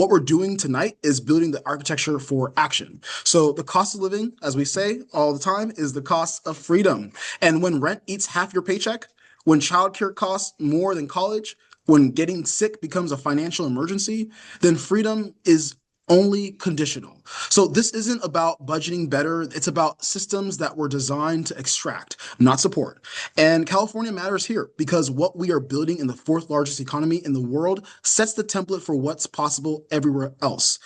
what we're doing tonight is building the architecture for action. So the cost of living, as we say all the time, is the cost of freedom. And when rent eats half your paycheck, when childcare costs more than college, when getting sick becomes a financial emergency, then freedom is only conditional. So this isn't about budgeting better. It's about systems that were designed to extract, not support. And California matters here because what we are building in the fourth largest economy in the world sets the template for what's possible everywhere else.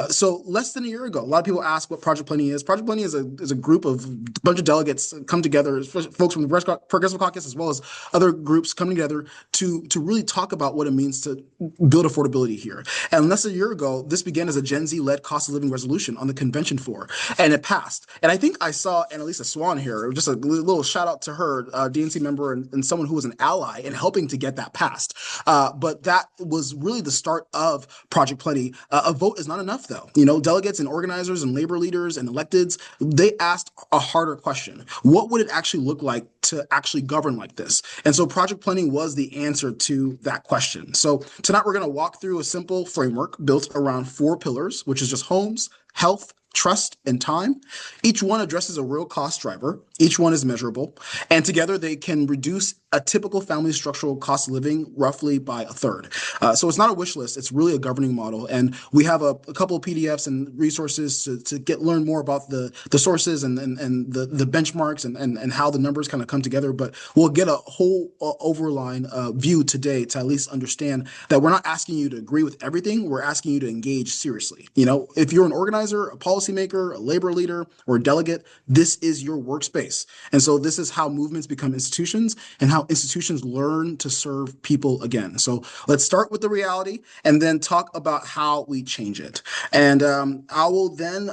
So less than a year ago, a lot of people ask what Project Plenty is. Project Plenty is a group of a bunch of delegates come together, folks from the Progressive Caucus as well as other groups coming together to really talk about what it means to build affordability here. And less than a year ago, this began as a Gen Z-led cost of living resolution on the convention floor, and it passed. And I think I saw Annalisa Swan here, just a little shout out to her, DNC member and someone who was an ally in helping to get that passed. But that was really the start of Project Plenty. A vote is not enough, though. You know, delegates and organizers and labor leaders and electeds, they asked a harder question. What would it actually look like to actually govern like this? And so Project Plenty was the answer to that question. So tonight we're going to walk through a simple framework built around four pillars, which is just homes, health, trust, and time. Each one addresses a real cost driver. Each one is measurable. And together they can reduce a typical family structural cost of living roughly by a third. So it's not a wish list. It's really a governing model. And we have a couple of PDFs and resources to learn more about the sources and the benchmarks and how the numbers kind of come together. But we'll get a whole overline view today to at least understand that we're not asking you to agree with everything. We're asking you to engage seriously. You know, if you're an organizer, a policymaker, a labor leader, or a delegate, this is your workspace. And so this is how movements become institutions and how institutions learn to serve people again. So let's start with the reality and then talk about how we change it. And I will then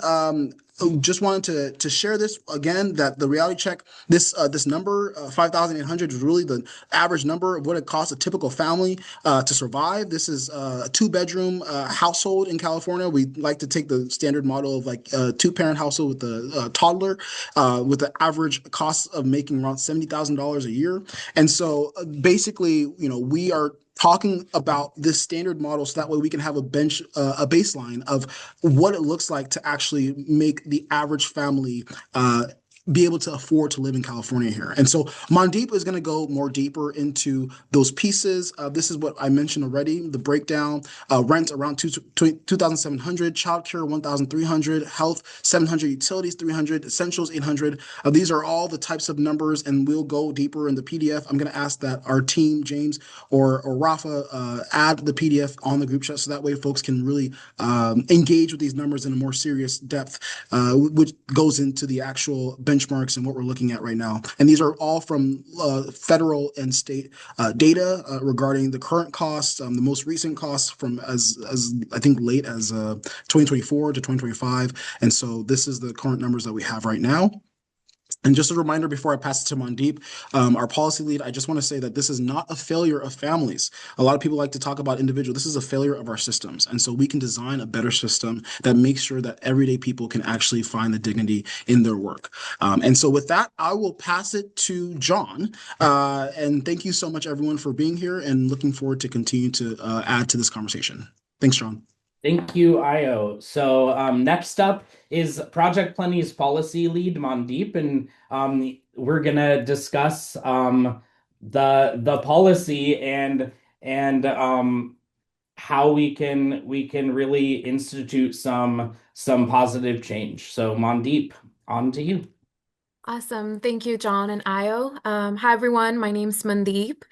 just wanted to share this again, that the reality check, this number 5,800 is really the average number of what it costs a typical family to survive. This is a two-bedroom household in California. We like to take the standard model of like a two-parent household with a toddler, with the average cost of making around $70,000 a year. And so basically, you know, we are talking about this standard model so that way we can have a baseline of what it looks like to actually make the average family be able to afford to live in California here. And so Mandeep is going to go more deeper into those pieces. This is what I mentioned already, the breakdown. Rent around 2,700, childcare 1,300, health 700, utilities 300, essentials 800. These are all the types of numbers, and we'll go deeper in the PDF. I'm going to ask that our team, James or Rafa, add the PDF on the group chat so that way folks can really engage with these numbers in a more serious depth, which goes into the actual benchmarks and what we're looking at right now. And these are all from federal and state data regarding the current costs, the most recent costs from as I think late as 2024 to 2025. And so this is the current numbers that we have right now. And just a reminder before I pass it to Mandeep, our policy lead, I just want to say that this is not a failure of families. A lot of people like to talk about individual. This is a failure of our systems. And so we can design a better system that makes sure that everyday people can actually find the dignity in their work. And so with that, I will pass it to John. And thank you so much, everyone, for being here and looking forward to continue to add to this conversation. Thanks, John. Thank you, Io. So next up is Project Plenty's policy lead, Mandeep, and we're gonna discuss the policy and how we can really institute some positive change. So Mandeep, on to you. Awesome. Thank you, John and Io. Hi, everyone. My name's Mandeep,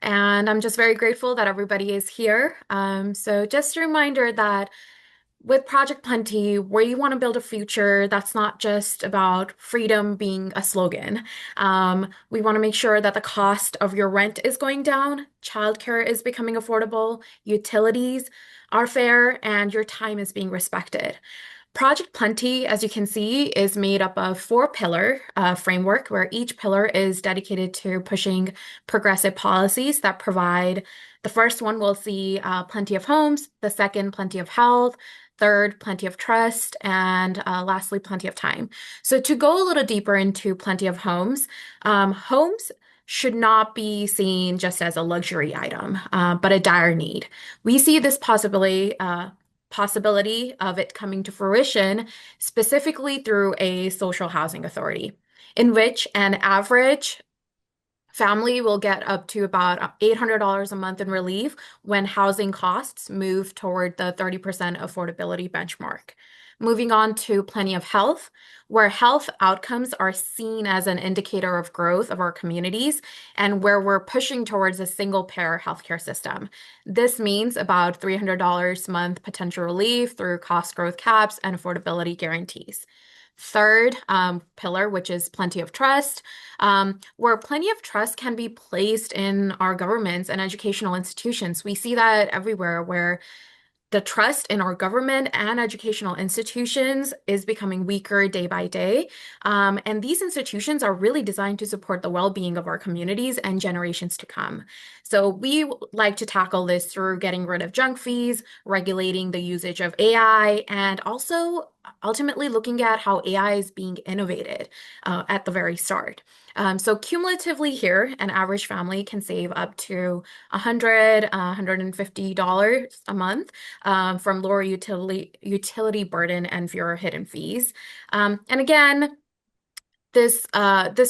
and I'm just very grateful that everybody is here. So just a reminder that with Project Plenty, we want to build a future that's not just about freedom being a slogan. We want to make sure that the cost of your rent is going down, childcare is becoming affordable, utilities are fair, and your time is being respected. Project Plenty, as you can see, is made up of four-pillar framework where each pillar is dedicated to pushing progressive policies that provide. The first one will see plenty of homes, the second, plenty of health, third, plenty of trust, and lastly, plenty of time. So to go a little deeper into plenty of homes, homes should not be seen just as a luxury item, but a dire need. We see this possibility possibility of it coming to fruition, specifically through a social housing authority, in which an average family will get up to about $800 a month in relief when housing costs move toward the 30% affordability benchmark. Moving on to Plenty of Health, where health outcomes are seen as an indicator of growth of our communities and where we're pushing towards a single-payer healthcare system. This means about $300 a month potential relief through cost growth caps and affordability guarantees. Third pillar, which is Plenty of Trust, where plenty of trust can be placed in our governments and educational institutions. We see that everywhere where the trust in our government and educational institutions is becoming weaker day by day. And these institutions are really designed to support the well-being of our communities and generations to come. So we like to tackle this through getting rid of junk fees, regulating the usage of AI, and also ultimately looking at how AI is being innovated at the very start. So cumulatively here, an average family can save up to $150 a month from lower utility burden and fewer hidden fees. And again, this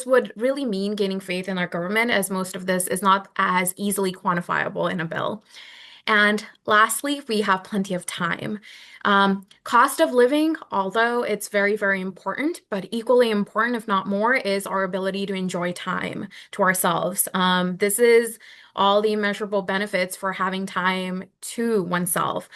would really mean gaining faith in our government, as most of this is not as easily quantifiable in a bill. And lastly, we have Plenty of Time. Cost of living, although it's very, very important, but equally important, if not more, is our ability to enjoy time to ourselves. This is all the immeasurable benefits for having time to oneself.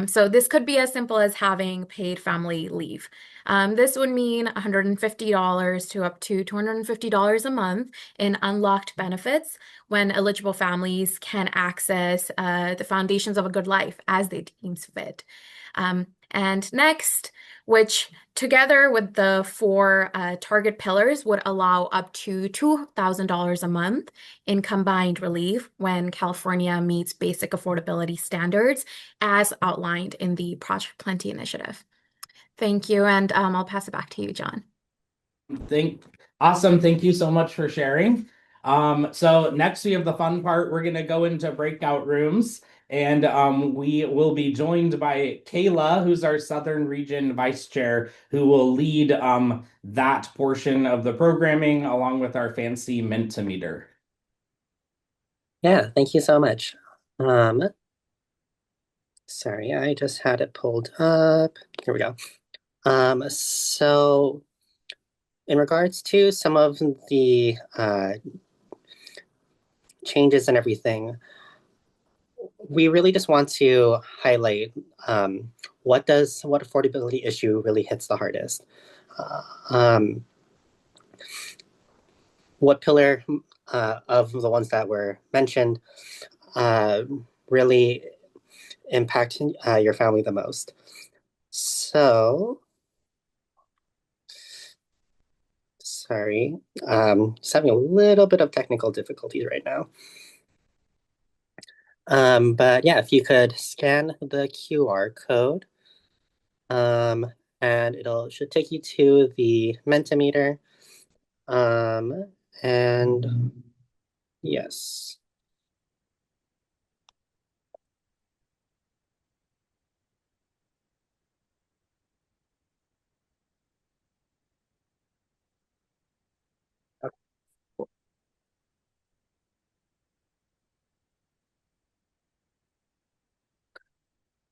So this could be as simple as having paid family leave. This would mean $150 to up to $250 a month in unlocked benefits when eligible families can access the foundations of a good life as they deem fit. And next, which together with the four target pillars would allow up to $2,000 a month in combined relief when California meets basic affordability standards as outlined in the Project Plenty initiative. Thank you, and I'll pass it back to you, John. Awesome. Thank you so much for sharing. So next we have the fun part. We're going to go into breakout rooms, and we will be joined by Kayla, who's our Southern Region Vice Chair, who will lead that portion of the programming along with our fancy Mentimeter. Yeah, thank you so much. Sorry, I just had it pulled up. Here we go. So in regards to some of the changes and everything, we really just want to highlight what affordability issue really hits the hardest. What pillar of the ones that were mentioned really impact your family the most. So, sorry, just having a little bit of technical difficulties right now. But yeah, if you could scan the QR code, and should take you to the Mentimeter, and yes.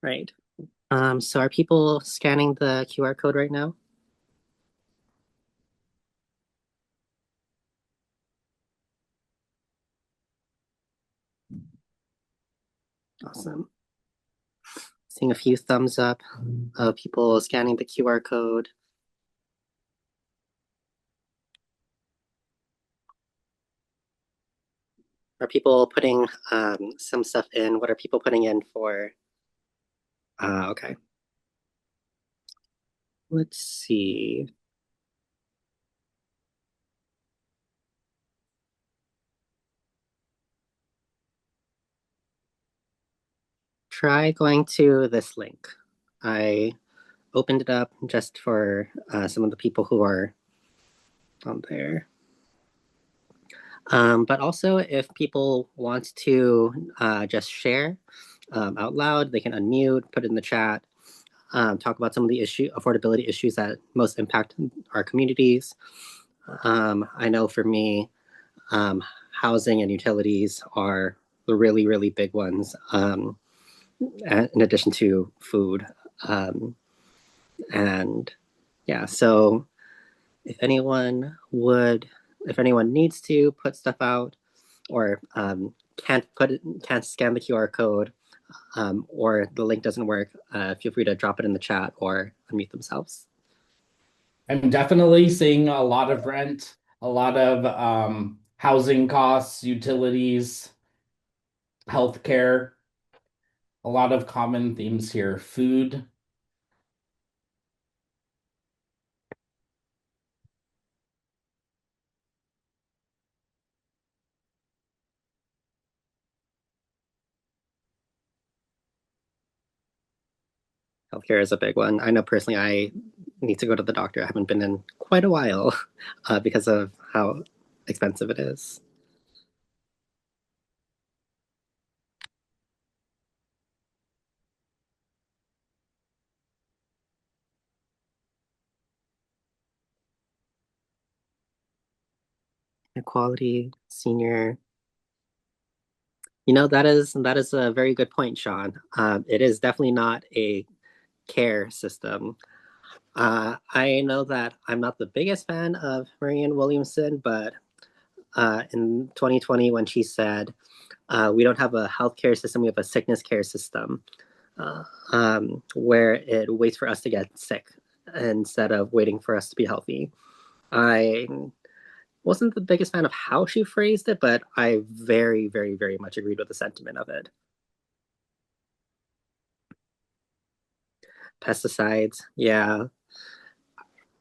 Right. So are people scanning the QR code right now? Awesome. Seeing a few thumbs up of people scanning the QR code. Are people putting some stuff in? What are people putting in for? Okay. Let's see. Try going to this link. I opened it up just for some of the people who are on there. But also if people want to just share, out loud. They can unmute, put it in the chat, talk about some of the affordability issues that most impact our communities. I know for me, housing and utilities are the really, really big ones, in addition to food. And yeah, so if anyone needs to put stuff out, or can't scan the QR code, or the link doesn't work, feel free to drop it in the chat or unmute themselves. I'm definitely seeing a lot of rent, a lot of housing costs, utilities, healthcare, a lot of common themes here. Food. Healthcare is a big one. I know personally I need to go to the doctor. I haven't been in quite a while because of how expensive it is. Equality, senior. That is a very good point, Sean. It is definitely not a care system. I know that I'm not the biggest fan of Marianne Williamson, but in 2020, when she said, we don't have a healthcare system, we have a sickness care system, where it waits for us to get sick instead of waiting for us to be healthy. I wasn't the biggest fan of how she phrased it, but I very, very, very much agreed with the sentiment of it. Pesticides, yeah.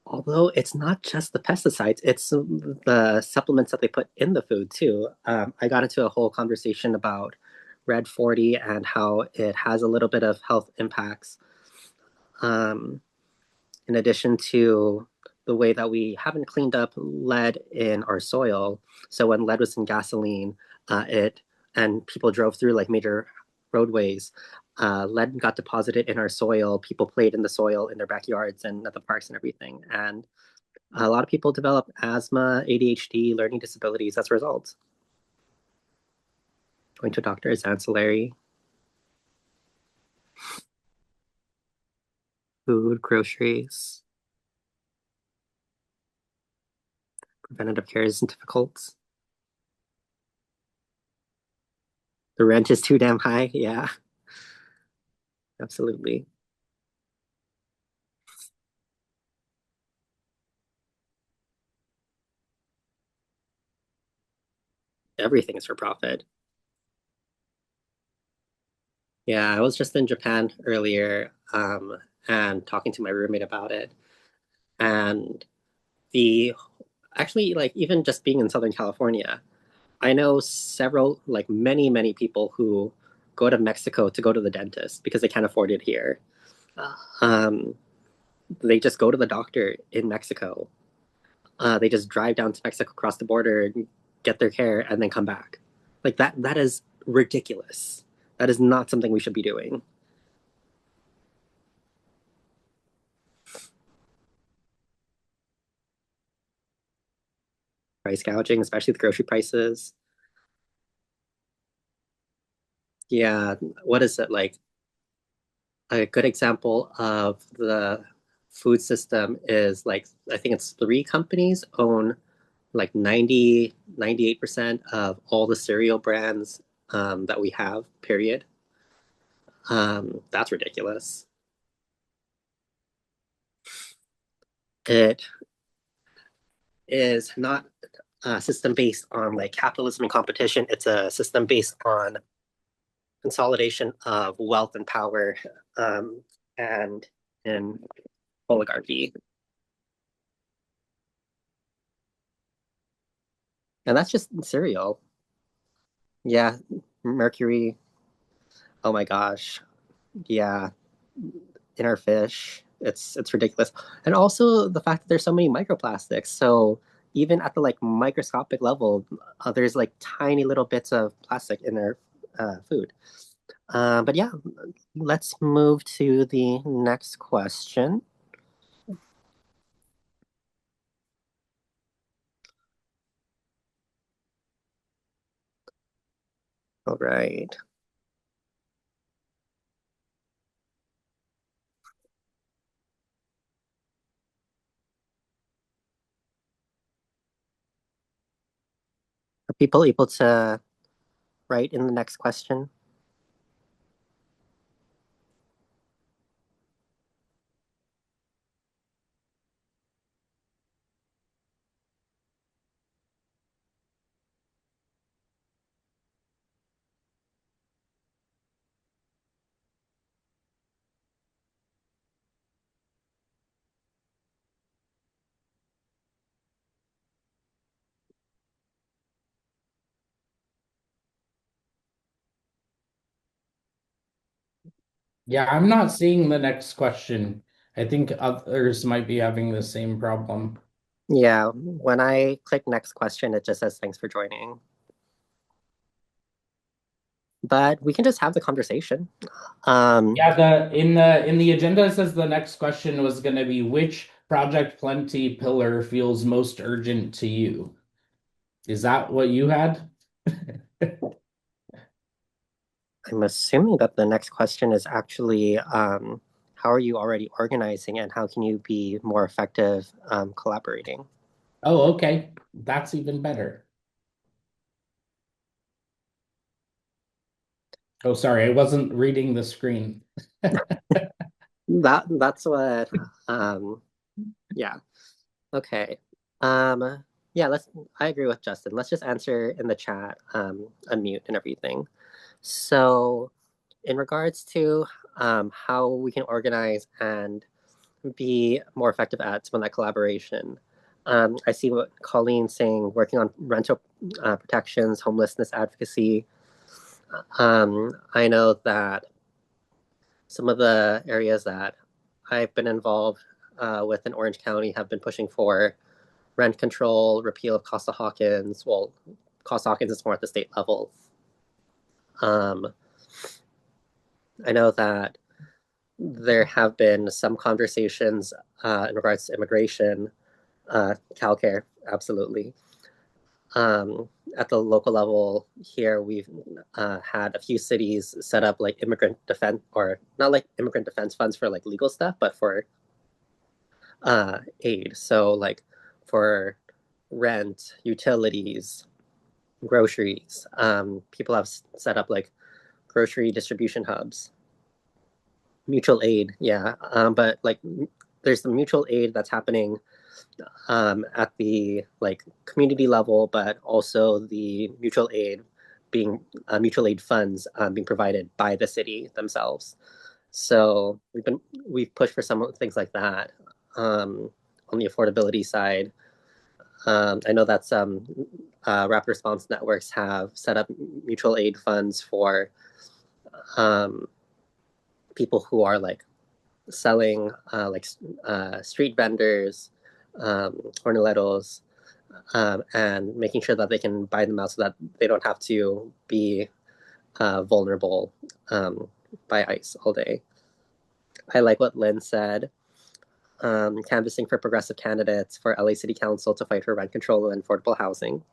Although it's not just the pesticides, it's the supplements that they put in the food too. I got into a whole conversation about Red 40 and how it has a little bit of health impacts. In addition to the way that we haven't cleaned up lead in our soil. So when lead was in gasoline, and people drove through like major roadways, lead got deposited in our soil. People played in the soil in their backyards and at the parks and everything. And a lot of people developed asthma, ADHD, learning disabilities as a result. Going to a doctor is ancillary. Food, groceries. Preventative care isn't difficult. The rent is too damn high. Yeah, absolutely. Everything is for profit. Yeah, I was just in Japan earlier, and talking to my roommate about it. And the actually, like, even just being in Southern California, I know several, like many, many people who go to Mexico to go to the dentist because they can't afford it here. Um, they just go to the doctor in Mexico. They just drive down to Mexico, cross the border, get their care, and then come back. Like that is ridiculous. That is not something we should be doing. Price gouging, especially the grocery prices. Yeah, what is it like? A good example of the food system is like, I think it's 3 companies own like 98% of all the cereal brands that we have, period. That's ridiculous. It is not a system based on like capitalism and competition. It's a system based on consolidation of wealth and power, and in oligarchy. And that's just cereal. Yeah, mercury. Oh my gosh. Yeah, in our fish. It's ridiculous. And also the fact that there's so many microplastics. So even at the like microscopic level, there's like tiny little bits of plastic in our food. But yeah, let's move to the next question. All right. Are people able to write in the next question? Yeah, I'm not seeing the next question. I think others might be having the same problem. Yeah, when I click next question, it just says thanks for joining. But we can just have the conversation. Yeah, the agenda it says the next question was going to be which Project Plenty pillar feels most urgent to you? Is that what you had? I'm assuming that the next question is actually how are you already organizing and how can you be more effective collaborating? Oh, okay. That's even better. Oh, sorry, I wasn't reading the screen. That's what yeah. Okay. Yeah, I agree with Justin. Let's just answer in the chat, unmute and everything. So in regards to how we can organize and be more effective at some of that collaboration. I see what Colleen's saying, working on rental protections, homelessness advocacy. I know that some of the areas that I've been involved with in Orange County have been pushing for rent control, repeal of Costa-Hawkins. Well, Costa-Hawkins is more at the state level. Um, I know that there have been some conversations in regards to immigration, childcare, absolutely. At the local level here, we've had a few cities set up like immigrant defense, or not like immigrant defense funds for like legal stuff, but for aid. So like for rent, utilities, groceries. People have set up like grocery distribution hubs, mutual aid. Yeah, but like there's the mutual aid that's happening at the like community level, but also the mutual aid funds being provided by the city themselves. So we've pushed for some things like that on the affordability side. I know that some rapid response networks have set up mutual aid funds for um, people who are like selling street vendors, hornaleros, and making sure that they can buy them out so that they don't have to be vulnerable by ICE all day. I like what Lynn said. Canvassing for progressive candidates for LA City Council to fight for rent control and affordable housing.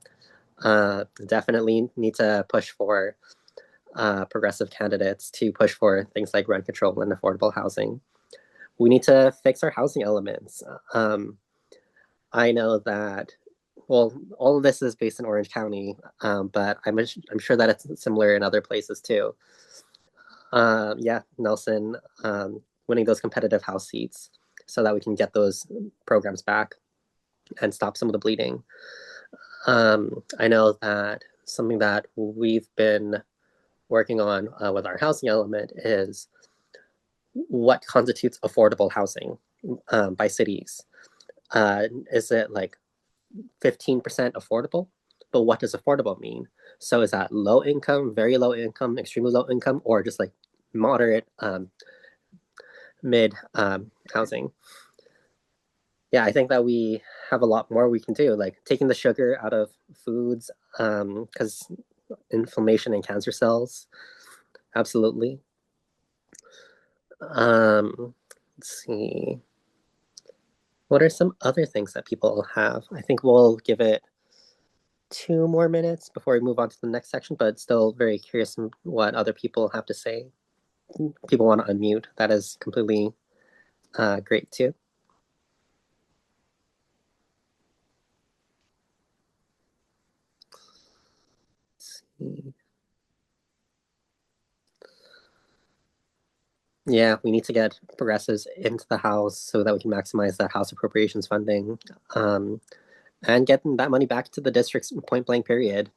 Definitely need to push for progressive candidates to push for things like rent control and affordable housing. We need to fix our housing elements. I know that, well, all of this is based in Orange County, but I'm sure that it's similar in other places too. Yeah, Nelson, winning those competitive house seats so that we can get those programs back and stop some of the bleeding. I know that something that we've been working on with our housing element is what constitutes affordable housing by cities. Is it like 15% affordable? But what does affordable mean? So is that low income, very low income, extremely low income, or just like moderate, mid housing? Yeah, I think that we have a lot more we can do, like taking the sugar out of foods because inflammation and cancer cells absolutely. Let's see. What are some other things that people have? I think we'll give it 2 more minutes before we move on to the next section, but still very curious what other people have to say. People want to unmute. That is completely great too. Let's see. Yeah, we need to get progressives into the House so that we can maximize that House appropriations funding and get that money back to the districts point blank period.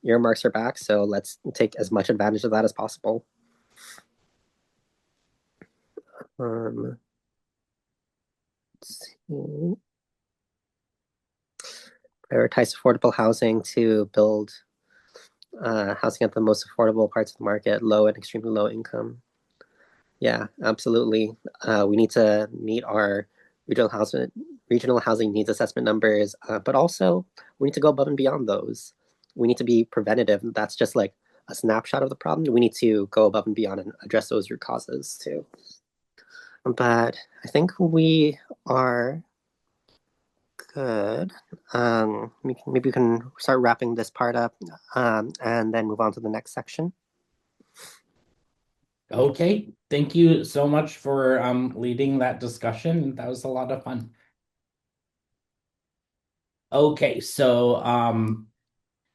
Earmarks are back, so let's take as much advantage of that as possible. Let's see. Prioritize affordable housing to build housing at the most affordable parts of the market, low and extremely low income. Yeah, absolutely. We need to meet our regional housing needs assessment numbers, but also we need to go above and beyond those. We need to be preventative. That's just like a snapshot of the problem. We need to go above and beyond and address those root causes too. But I think we are good. Maybe we can start wrapping this part up and then move on to the next section. Okay, thank you so much for leading that discussion. That was a lot of fun. Okay, so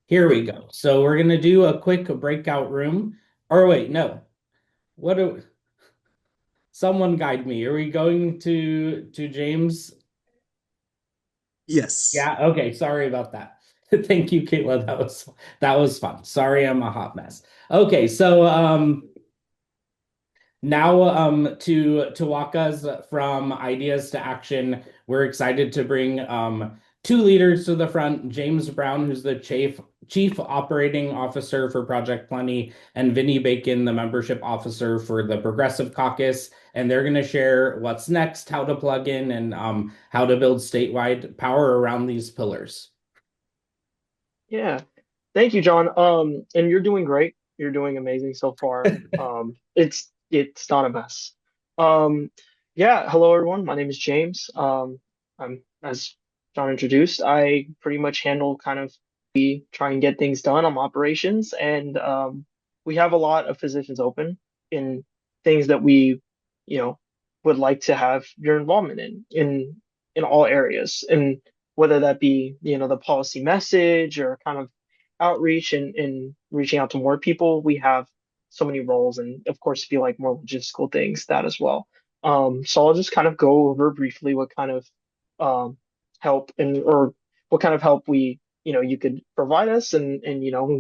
here we go. So we're gonna do a quick breakout room. Or wait, no. What do someone guide me? Are we going to James? Yes. Yeah, okay, sorry about that. Thank you, Kayla. That was fun. Sorry, I'm a hot mess. Okay, so now to walk us from ideas to action, we're excited to bring two leaders to the front, James Brown, who's the chief operating officer for Project Plenty, and Vinny Bacon, the membership officer for the Progressive Caucus. And they're going to share what's next, how to plug in, and how to build statewide power around these pillars. Yeah. Thank you, John. And you're doing great. You're doing amazing so far. It's not a mess. Um, yeah, hello everyone. My name is James. I'm as John introduced, I pretty much handle kind of we try and get things done on operations, and we have a lot of positions open in things that we, you know, would like to have your involvement in all areas. And whether that be, the policy message or kind of outreach and reaching out to more people. We have so many roles, and of course, if you like more logistical things, that as well. So I'll just kind of go over briefly what kind of help or what kind of help you could provide us and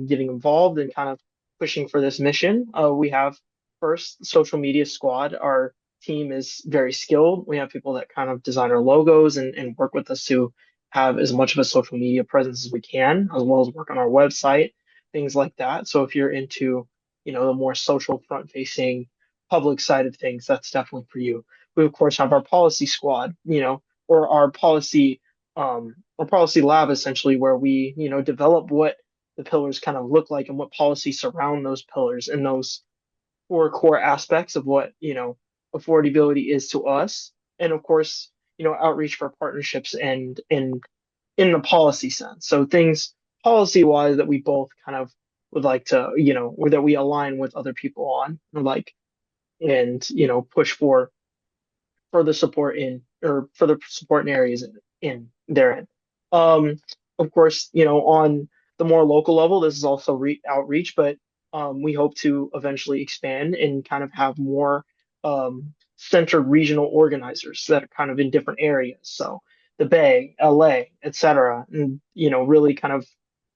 getting involved and kind of pushing for this mission. We have first social media squad. Our team is very skilled. We have people that kind of design our logos and work with us to have as much of a social media presence as we can, as well as work on our website, things like that. So if you're into, the more social front facing public side of things, that's definitely for you. We of course have our policy squad, or our policy lab essentially, where we, develop what the pillars kind of look like and what policies surround those pillars and those four core aspects of what, affordability is to us. And of course, outreach for partnerships and in the policy sense. So things policy wise that we both kind of would like to, or that we align with other people on, like, and, push for further support in or further support in areas in therein. Um, of course, on the more local level, this is also outreach, but we hope to eventually expand and kind of have more centered regional organizers that are kind of in different areas. So the Bay, LA, etc., and really kind of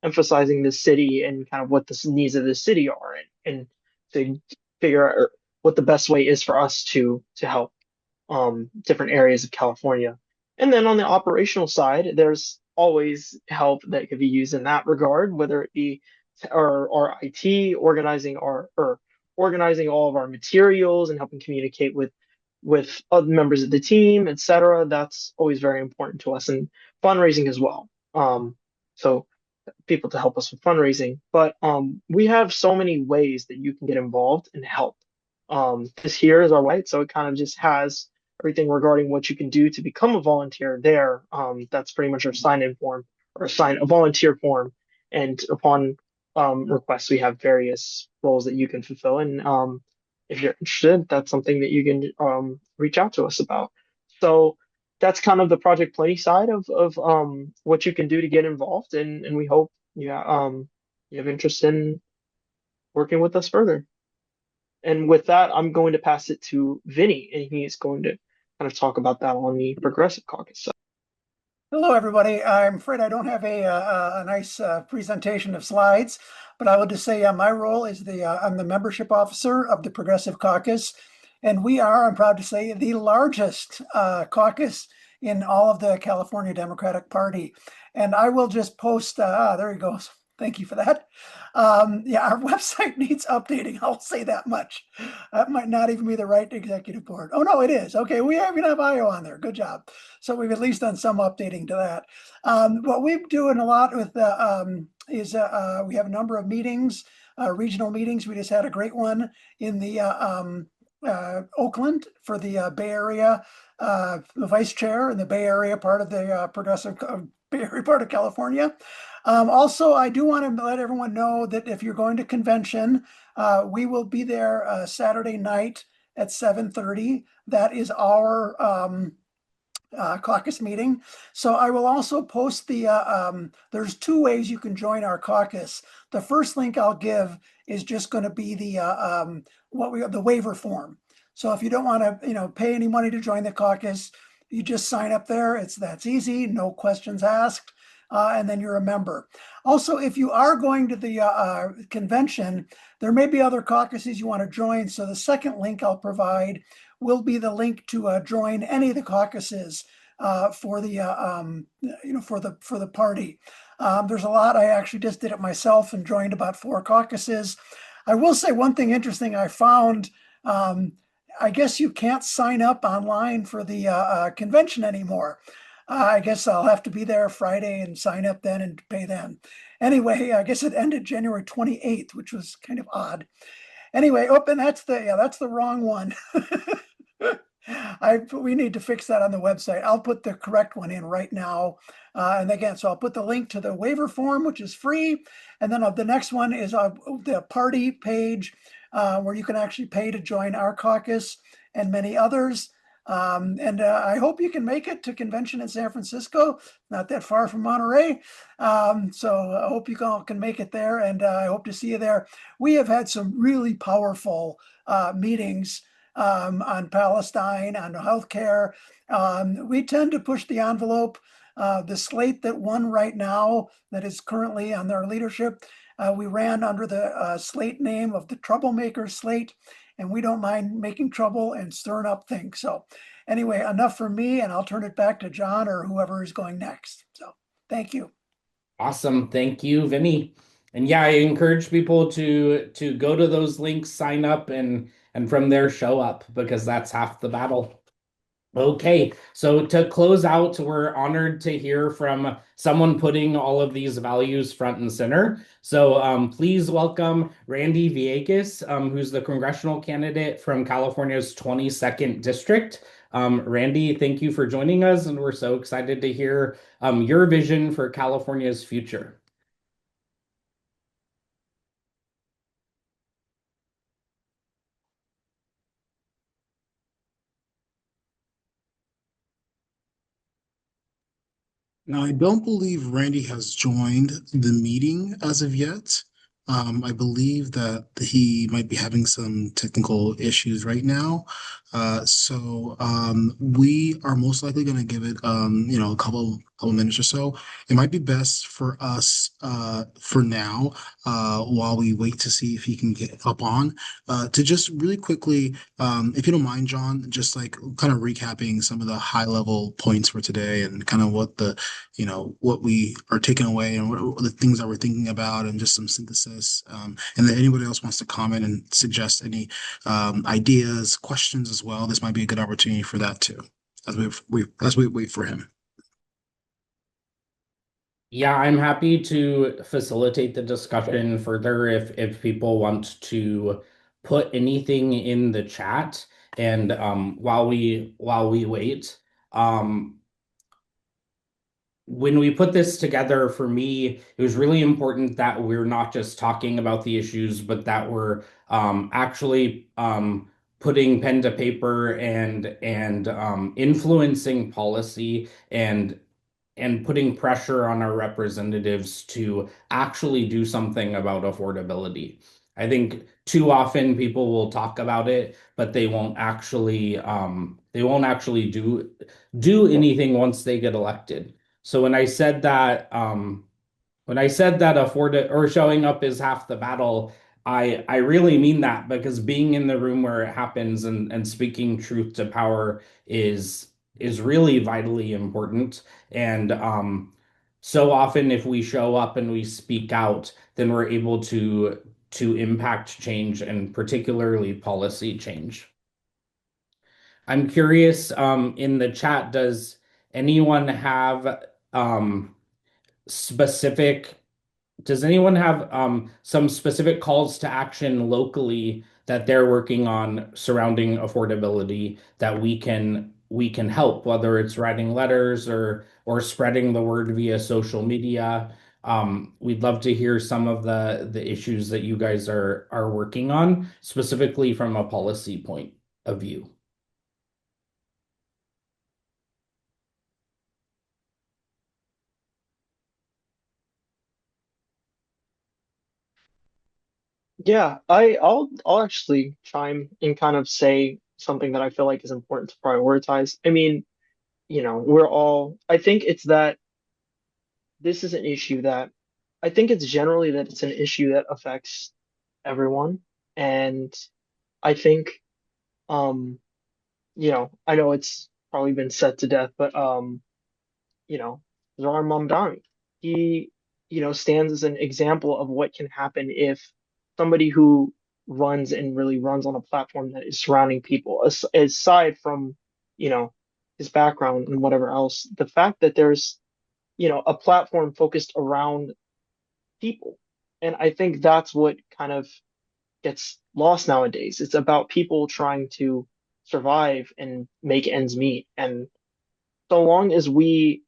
emphasizing the city and kind of what the needs of the city are, and to figure out what the best way is for us to help different areas of California. And then on the operational side, there's always help that could be used in that regard, whether it be our IT organizing all of our materials and helping communicate with other members of the team, etc. That's always very important to us, and fundraising as well. So people to help us with fundraising. But we have so many ways that you can get involved and help. This here is our website, so it kind of just has everything regarding what you can do to become a volunteer there. That's pretty much our sign-in form or a volunteer form. And upon request, we have various roles that you can fulfill. And if you're interested, that's something that you can reach out to us about. So that's kind of the Project Plenty side of what you can do to get involved, and we hope you have interest in working with us further. And with that, I'm going to pass it to Vinny, and he's going to kind of talk about that on the Progressive Caucus side. Hello, everybody. I'm afraid I don't have a nice presentation of slides, but I will just say my role is I'm the membership officer of the Progressive Caucus, and we are, I'm proud to say, the largest caucus in all of the California Democratic Party. And I will just post, there he goes. Thank you for that. Yeah, our website needs updating. I'll say that much. That might not even be the right executive board. Oh, no, it is. Okay, we have IO on there. Good job. So we've at least done some updating to that. What we're doing a lot with is we have a number of meetings, regional meetings. We just had a great one in the Oakland for the Bay Area, the vice chair in the Bay Area part of the Progressive Bay Area part of California. Also, I do want to let everyone know that if you're going to convention, we will be there Saturday night at 7:30. That is our caucus meeting. So I will also post there's two ways you can join our caucus. The first link I'll give is just going to be the waiver form. So if you don't want to, pay any money to join the caucus, you just sign up there. That's easy, no questions asked. And then you're a member. Also, if you are going to the convention, there may be other caucuses you want to join. So the second link I'll provide will be the link to join any of the caucuses for the for the party. There's a lot. I actually just did it myself and joined about 4 caucuses. I will say one thing interesting I found. I guess you can't sign up online for the convention anymore. I guess I'll have to be there Friday and sign up then and pay then. Anyway, I guess it ended January 28th, which was kind of odd. Anyway, and that's the wrong one. We need to fix that on the website. I'll put the correct one in right now. And again, so I'll put the link to the waiver form, which is free. And then the next one is the party page where you can actually pay to join our caucus and many others. And I hope you can make it to convention in San Francisco, not that far from Monterey. So I hope you all can make it there, and I hope to see you there. We have had some really powerful meetings on Palestine, on healthcare. We tend to push the envelope. The slate that won right now, that is currently on their leadership, we ran under the slate name of the Troublemaker Slate. And we don't mind making trouble and stirring up things. So anyway, enough from me, and I'll turn it back to John or whoever is going next. So thank you. Awesome. Thank you, Vinny. And yeah, I encourage people to go to those links, sign up, and from there show up, because that's half the battle. Okay, so to close out, we're honored to hear from someone putting all of these values front and center. So please welcome Randy Villegas, who's the congressional candidate from California's 22nd district. Randy, thank you for joining us, and we're so excited to hear your vision for California's future. Now, I don't believe Randy has joined the meeting as of yet. I believe that he might be having some technical issues right now. So we are most likely going to give it, a couple minutes or so. It might be best for us for now, while we wait to see if he can get up on, to just really quickly, if you don't mind, John, just like kind of recapping some of the high level points for today and kind of what what we are taking away and what the things that we're thinking about, and just some synthesis. And then anybody else wants to comment and suggest any ideas, questions as well, this might be a good opportunity for that too, as we wait for him. Yeah, I'm happy to facilitate the discussion further if people want to put anything in the chat. And while we wait, um, when we put this together, for me, it was really important that we're not just talking about the issues, but that we're actually putting pen to paper and influencing policy and putting pressure on our representatives to actually do something about affordability. I think too often people will talk about it, but they won't actually do anything once they get elected. So when I said that afford it or showing up is half the battle, I really mean that because being in the room where it happens and speaking truth to power is really vitally important. And so often if we show up and we speak out, then we're able to impact change and particularly policy change. I'm curious, in the chat, does anyone have specific does anyone have some specific calls to action locally that they're working on surrounding affordability that we can help, whether it's writing letters or spreading the word via social media? We'd love to hear some of the issues that you guys are working on, specifically from a policy point of view. Yeah, I'll actually chime and kind of say something that I feel like is important to prioritize. I mean, I think it's that this is an issue that I think it's generally that it's an issue that affects everyone. And I think, um, I know it's probably been said to death, but you know, Zohar Mamdani. He, stands as an example of what can happen if somebody who runs and really runs on a platform that is surrounding people, aside from, you know, his background and whatever else, the fact that there's, a platform focused around people. And I think that's what kind of gets lost nowadays. It's about people trying to survive and make ends meet. And so long as we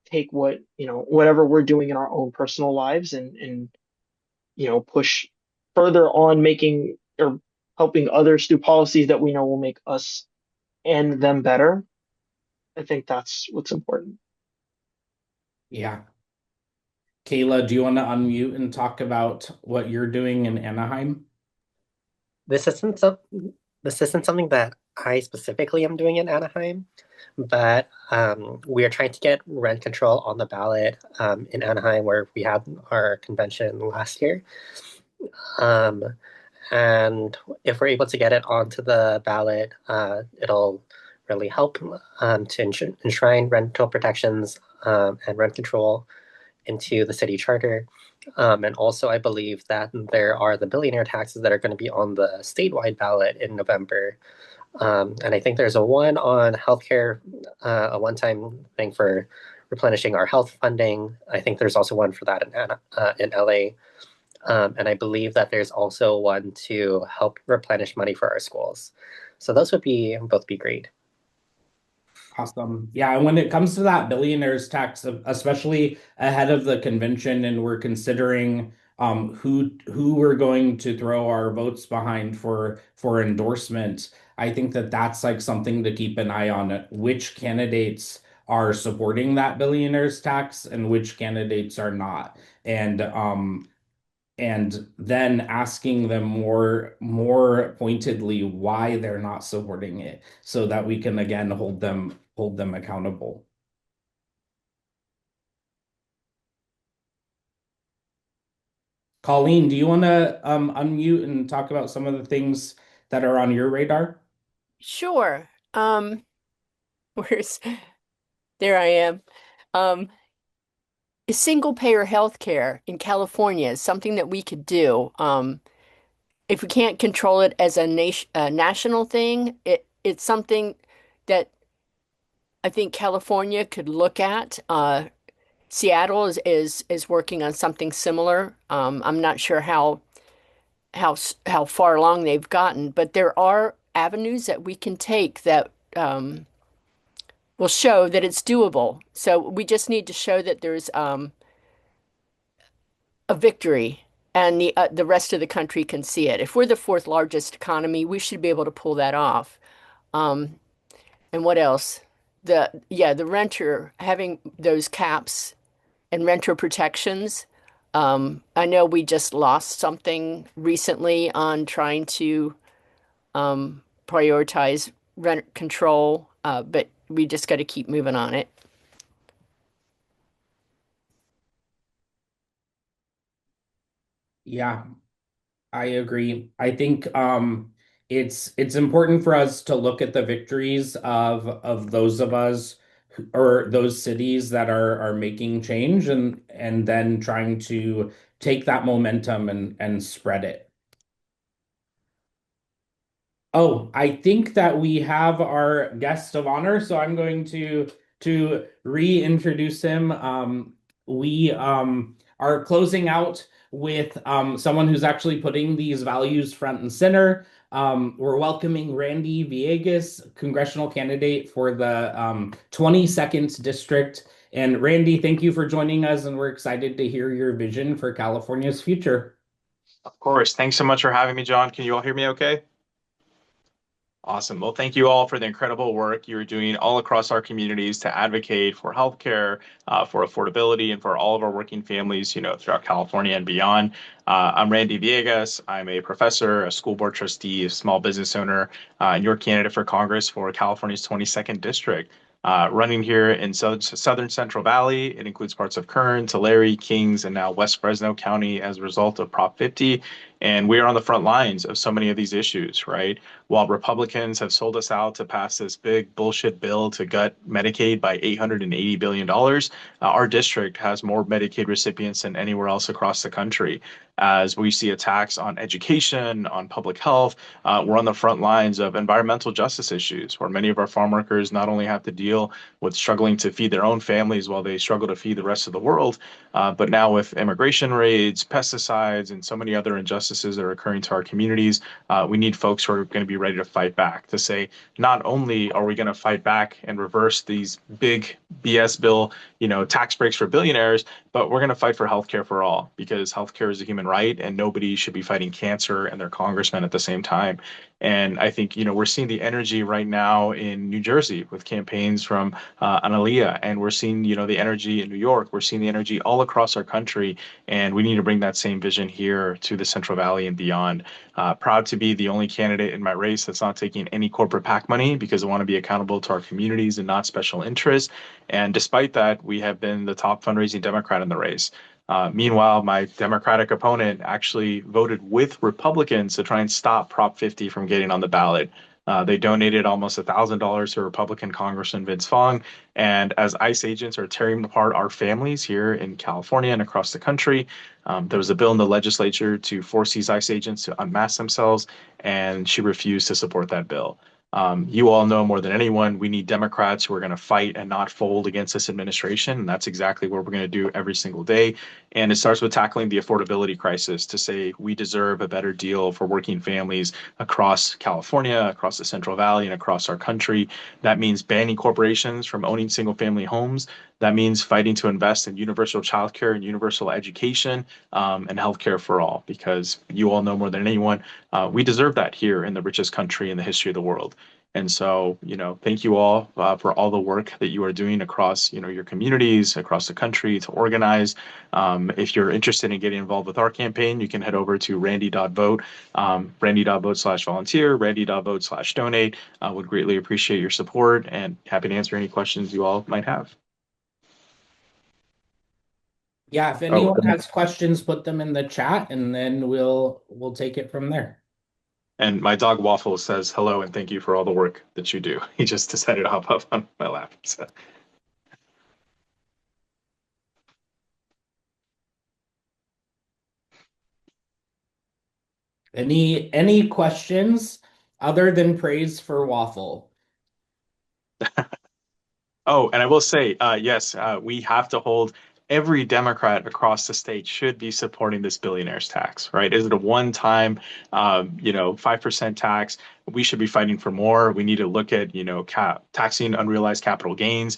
take whatever we're doing in our own personal lives and push further on making or helping others through policies that we know will make us and them better, I think that's what's important. Yeah. Kayla, do you want to unmute and talk about what you're doing in Anaheim? This isn't so, this isn't something that I specifically am doing in Anaheim, but we are trying to get rent control on the ballot in Anaheim, where we had our convention last year. Um, and if we're able to get it onto the ballot, it'll really help to enshrine rental protections and rent control into the city charter. And also, I believe that there are the billionaire taxes that are going to be on the statewide ballot in November. And I think there's a one on healthcare, a one-time thing for replenishing our health funding. I think there's also one for that in LA. And I believe that there's also one to help replenish money for our schools. So those would both be great. Awesome. Yeah, and when it comes to that billionaires tax, especially ahead of the convention, and we're considering who we're going to throw our votes behind for endorsement, I think that that's like something to keep an eye on, which candidates are supporting that billionaires tax and which candidates are not. And then asking them more pointedly why they're not supporting it so that we can again hold them accountable. Colleen, do you want to unmute and talk about some of the things that are on your radar? Sure. Where's there I am. Um, Single payer healthcare in California is something that we could do. If we can't control it as a national thing, it's something that I think California could look at. Seattle is working on something similar. I'm not sure how far along they've gotten, but there are avenues that we can take that will show that it's doable. So we just need to show that there's a victory, and the rest of the country can see it. If we're the fourth largest economy, we should be able to pull that off. Um, and what else? The renter having those caps and renter protections. I know we just lost something recently on trying to prioritize rent control, but we just got to keep moving on it. Yeah, I agree. I think it's important for us to look at the victories of those of us or those cities that are making change, and then trying to take that momentum and spread it. Oh, I think that we have our guest of honor, so I'm going to reintroduce him. We are closing out with someone who's actually putting these values front and center. We're welcoming Randy Villegas, congressional candidate for the 22nd district. And Randy, thank you for joining us, and we're excited to hear your vision for California's future. Of course. Thanks so much for having me, John. Can you all hear me okay? Awesome. Well, thank you all for the incredible work you're doing all across our communities to advocate for healthcare, for affordability, and for all of our working families, throughout California and beyond. I'm Randy Villegas. I'm a professor, a school board trustee, a small business owner, and your candidate for Congress for California's 22nd district. Running here in southern Central Valley. It includes parts of Kern, Tulare, Kings, and now West Fresno County as a result of Prop 50. And we are on the front lines of so many of these issues, right? While Republicans have sold us out to pass this big bullshit bill to gut Medicaid by $880 billion, our district has more Medicaid recipients than anywhere else across the country. As we see attacks on education, on public health, we're on the front lines of environmental justice issues, where many of our farm workers not only have to deal with struggling to feed their own families while they struggle to feed the rest of the world, but now with immigration raids, pesticides, and so many other injustices that are occurring to our communities, we need folks who are going to be ready to fight back, to say, not only are we going to fight back and reverse these big BS bill, tax breaks for billionaires, but we're going to fight for healthcare for all, because healthcare is a human right, and nobody should be fighting cancer and their congressman at the same time. And I think, we're seeing the energy right now in New Jersey with campaigns from Analia, and we're seeing, the energy in New York. We're seeing the energy all across our country, and we need to bring that same vision here to the Central Valley and beyond. Proud to be the only candidate in my race that's not taking any corporate PAC money, because I want to be accountable to our communities and not special interests. And despite that, we have been the top fundraising Democrat in the race. Meanwhile, my Democratic opponent actually voted with Republicans to try and stop Prop 50 from getting on the ballot. They donated almost $1,000 to Republican Congressman Vince Fong. And as ICE agents are tearing apart our families here in California and across the country, there was a bill in the legislature to force these ICE agents to unmask themselves, and she refused to support that bill. You all know more than anyone, we need Democrats who are going to fight and not fold against this administration. And that's exactly what we're going to do every single day. And it starts with tackling the affordability crisis, to say we deserve a better deal for working families across California, across the Central Valley, and across our country. That means banning corporations from owning single family homes. That means fighting to invest in universal childcare and universal education, and healthcare for all, because you all know more than anyone, we deserve that here in the richest country in the history of the world. And so, thank you all for all the work that you are doing across, your communities, across the country to organize. If you're interested in getting involved with our campaign, you can head over to randy.vote, randy.vote/volunteer, randy.vote/donate. Would greatly appreciate your support, and happy to answer any questions you all might have. Yeah, if anyone has questions, put them in the chat, and then we'll take it from there. And my dog Waffle says hello and thank you for all the work that you do. He just decided to hop up on my lap. So. Any questions other than praise for Waffle? Oh, and I will say, yes, we have to hold every Democrat across the state should be supporting this billionaires tax, right? Is it a one-time, 5% tax? We should be fighting for more. We need to look at, taxing unrealized capital gains.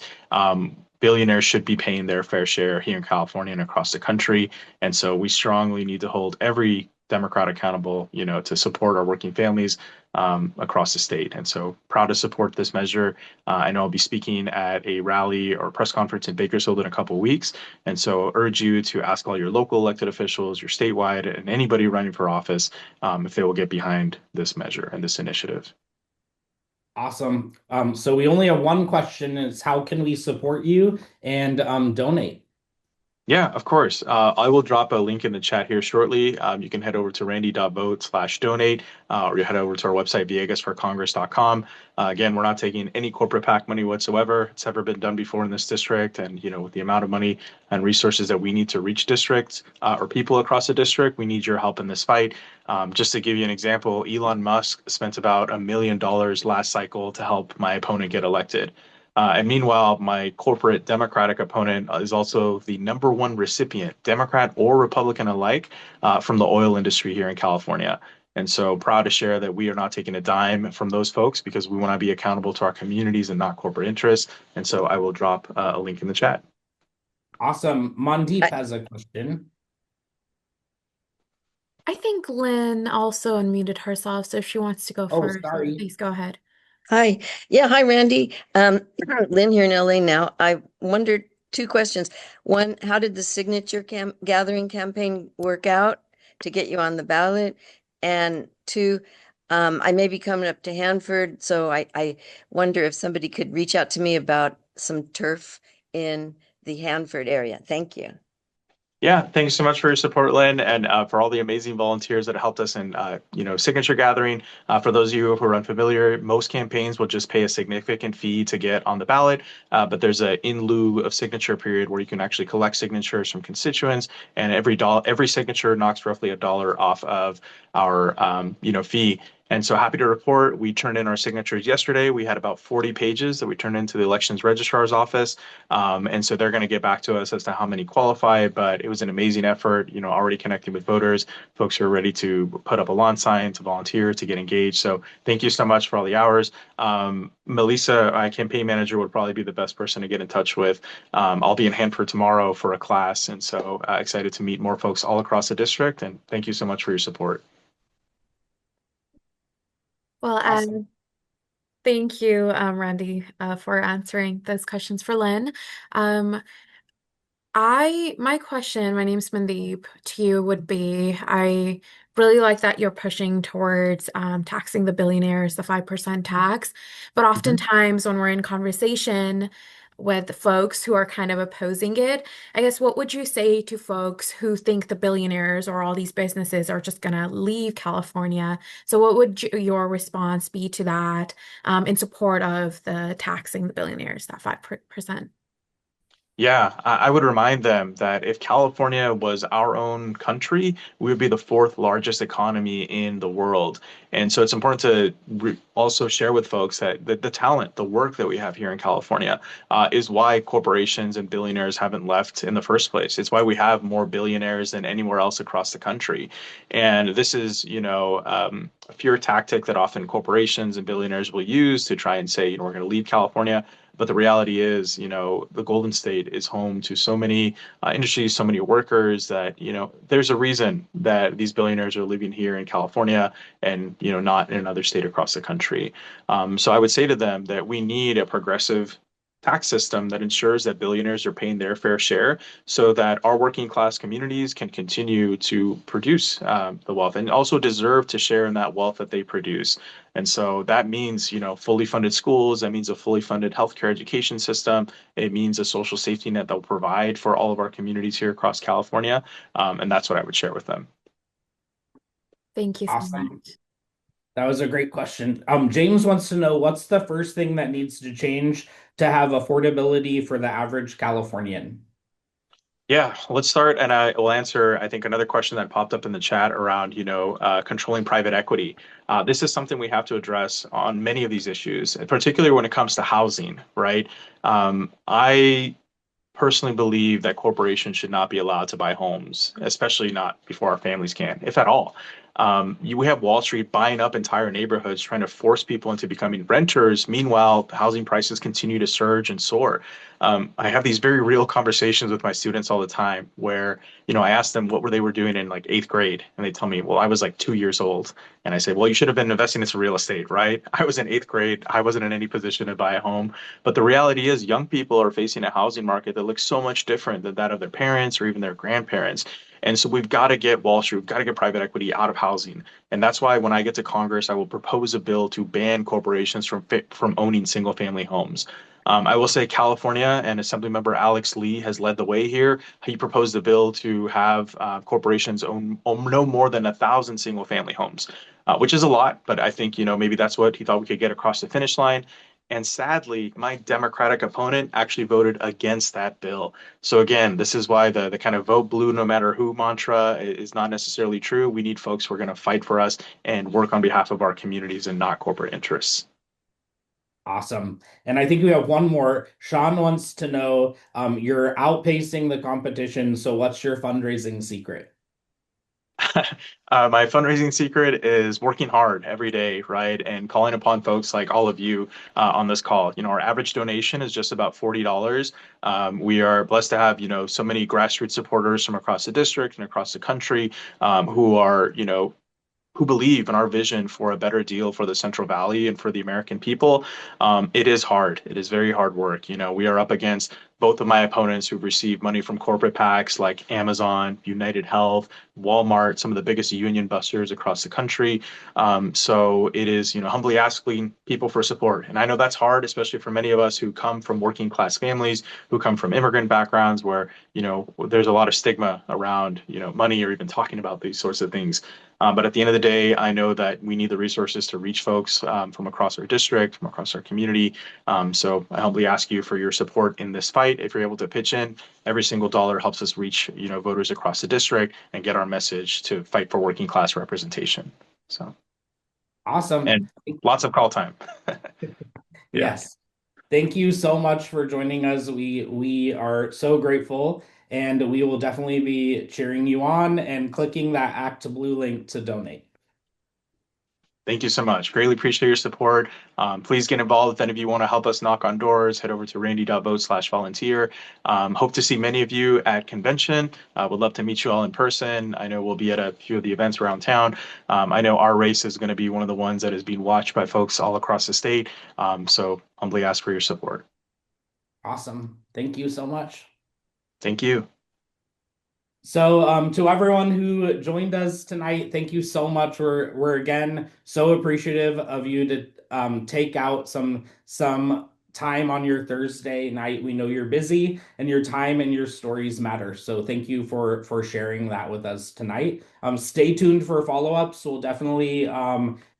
Billionaires should be paying their fair share here in California and across the country. And so we strongly need to hold every Democrat accountable, to support our working families across the state. And so proud to support this measure. I know I'll be speaking at a rally or press conference in Bakersfield in a couple of weeks. And so urge you to ask all your local elected officials, your statewide, and anybody running for office if they will get behind this measure and this initiative. Awesome. So we only have one question. It's how can we support you and donate? Yeah, of course. I will drop a link in the chat here shortly. You can head over to randy.vote/donate, or you head over to our website, villegasforcongress.com. Again, we're not taking any corporate PAC money whatsoever. It's never been done before in this district. And, with the amount of money and resources that we need to reach districts or people across the district, we need your help in this fight. Just to give you an example, Elon Musk spent about $1 million last cycle to help my opponent get elected. And meanwhile, my corporate Democratic opponent is also the #1 recipient, Democrat or Republican alike, from the oil industry here in California. And so proud to share that we are not taking a dime from those folks because we want to be accountable to our communities and not corporate interests. And so I will drop a link in the chat. Awesome. Mandeep has a question. I think Lynn also unmuted herself, so if she wants to go first, sorry. please go ahead. Hi. Yeah, hi, Randy. Lynn here in LA now. I wondered two questions. One, how did the signature gathering campaign work out to get you on the ballot? And two, I may be coming up to Hanford, so I wonder if somebody could reach out to me about some turf in the Hanford area. Thank you. Yeah, thanks so much for your support, Lynn, and for all the amazing volunteers that helped us in, signature gathering. For those of you who are unfamiliar, most campaigns will just pay a significant fee to get on the ballot, but there's a in lieu of signature period where you can actually collect signatures from constituents, and every signature knocks roughly $1 off of our, fee. And so happy to report, we turned in our signatures yesterday. We had about 40 pages that we turned into the elections registrar's office. And so they're going to get back to us as to how many qualify, but it was an amazing effort, already connecting with voters, folks who are ready to put up a lawn sign, to volunteer, to get engaged. So thank you so much for all the hours. Melissa, my campaign manager, would probably be the best person to get in touch with. I'll be in Hanford tomorrow for a class. And so excited to meet more folks all across the district. And thank you so much for your support. Well, Awesome. thank you, Randy, for answering those questions for Lynn. My question, my name's Mandeep, to you would be, I really like that you're pushing towards taxing the billionaires, the 5% tax. But oftentimes when we're in conversation with folks who are kind of opposing it, I guess what would you say to folks who think the billionaires or all these businesses are just going to leave California? So what would your response be to that in support of the taxing the billionaires, that 5%? Yeah, I would remind them that if California was our own country, we would be the fourth largest economy in the world. And so it's important to also share with folks that the talent, the work that we have here in California is why corporations and billionaires haven't left in the first place. It's why we have more billionaires than anywhere else across the country. And this is, a fear tactic that often corporations and billionaires will use to try and say, we're going to leave California. But the reality is, the Golden State is home to so many industries, so many workers that, there's a reason that these billionaires are living here in California and, not in another state across the country. So I would say to them that we need a progressive tax system that ensures that billionaires are paying their fair share so that our working class communities can continue to produce the wealth and also deserve to share in that wealth that they produce. And so that means, fully funded schools, that means a fully funded healthcare education system. It means a social safety net that will provide for all of our communities here across California. And that's what I would share with them. Thank you so Awesome. much. That was a great question. James wants to know what's the first thing that needs to change to have affordability for the average Californian? Yeah, let's start, and I will answer, I think, another question that popped up in the chat around, controlling private equity. This is something we have to address on many of these issues, particularly when it comes to housing, right? I personally believe that corporations should not be allowed to buy homes, especially not before our families can, if at all. We have Wall Street buying up entire neighborhoods, trying to force people into becoming renters. Meanwhile, housing prices continue to surge and soar. I have these very real conversations with my students all the time where, I ask them what they were doing in like eighth grade, and they tell me, well, I was like 2 years old. And I say, well, you should have been investing into real estate, right? I was in eighth grade. I wasn't in any position to buy a home. But the reality is, young people are facing a housing market that looks so much different than that of their parents or even their grandparents. And so we've got to get Wall Street, we've got to get private equity out of housing. And that's why when I get to Congress, I will propose a bill to ban corporations from owning single family homes. I will say California and Assemblymember Alex Lee has led the way here. He proposed a bill to have corporations own no more than 1,000 single family homes, which is a lot, but I think, maybe that's what he thought we could get across the finish line. And sadly, my Democratic opponent actually voted against that bill. So again, this is why the kind of vote blue no matter who mantra is not necessarily true. We need folks who are going to fight for us and work on behalf of our communities and not corporate interests. Awesome. And I think we have one more. Sean wants to know, you're outpacing the competition, so what's your fundraising secret? My fundraising secret is working hard every day, right? And calling upon folks like all of you on this call. Our average donation is just about $40. We are blessed to have, so many grassroots supporters from across the district and across the country who are, who believe in our vision for a better deal for the Central Valley and for the American people. It is hard. It is very hard work. We are up against both of my opponents who've received money from corporate PACs like Amazon, United Health, Walmart, some of the biggest union busters across the country. So it is, humbly asking people for support. And I know that's hard, especially for many of us who come from working class families, who come from immigrant backgrounds where, there's a lot of stigma around, money or even talking about these sorts of things. But at the end of the day, I know that we need the resources to reach folks from across our district, from across our community. So I humbly ask you for your support in this fight. If you're able to pitch in, every single dollar helps us reach, voters across the district and get our message to fight for working class representation. So Awesome. And lots of call time. Yes. Thank you so much for joining us. We are so grateful, and we will definitely be cheering you on and clicking that Act Blue link to donate. Thank you so much. Greatly appreciate your support. Please get involved. If any of you want to help us knock on doors, head over to randy.vote/volunteer. Hope to see many of you at convention. Would love to meet you all in person. I know we'll be at a few of the events around town. I know our race is going to be one of the ones that is being watched by folks all across the state. So humbly ask for your support. Awesome. Thank you so much. Thank you. So to everyone who joined us tonight, thank you so much. We're again so appreciative of you to take out some time on your Thursday night. We know you're busy and your time and your stories matter. So thank you for sharing that with us tonight. Stay tuned for follow-ups. We'll definitely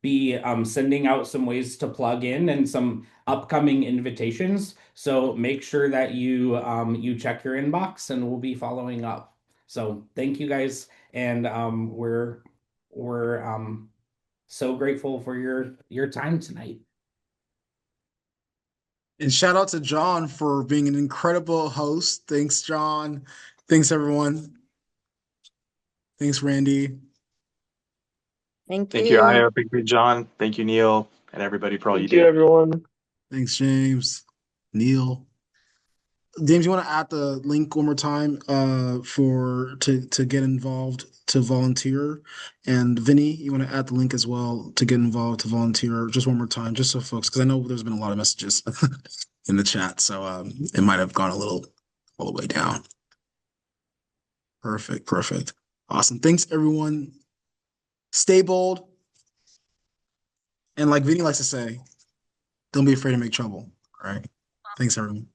be sending out some ways to plug in and some upcoming invitations. So make sure that you check your inbox, and we'll be following up. So thank you guys, and we're so grateful for your time tonight. And shout out to John for being an incredible host. Thanks, John. Thanks, everyone. Thanks, Randy. Thank Thank you, you. Aya. Thank you, John. Thank you, Neil, and everybody for all you do. Thank you, everyone. Thanks, James. Neil. James, you want to add the link one more time to get involved to volunteer? And Vinny, you want to add the link as well to get involved to volunteer just one more time, just so folks, because I know there's been a lot of messages in the chat, so it might have gone a little all the way down. Perfect. Awesome. Thanks, everyone. Stay bold. And like Vinny likes to say, don't be afraid to make trouble. All right. Thanks, everyone.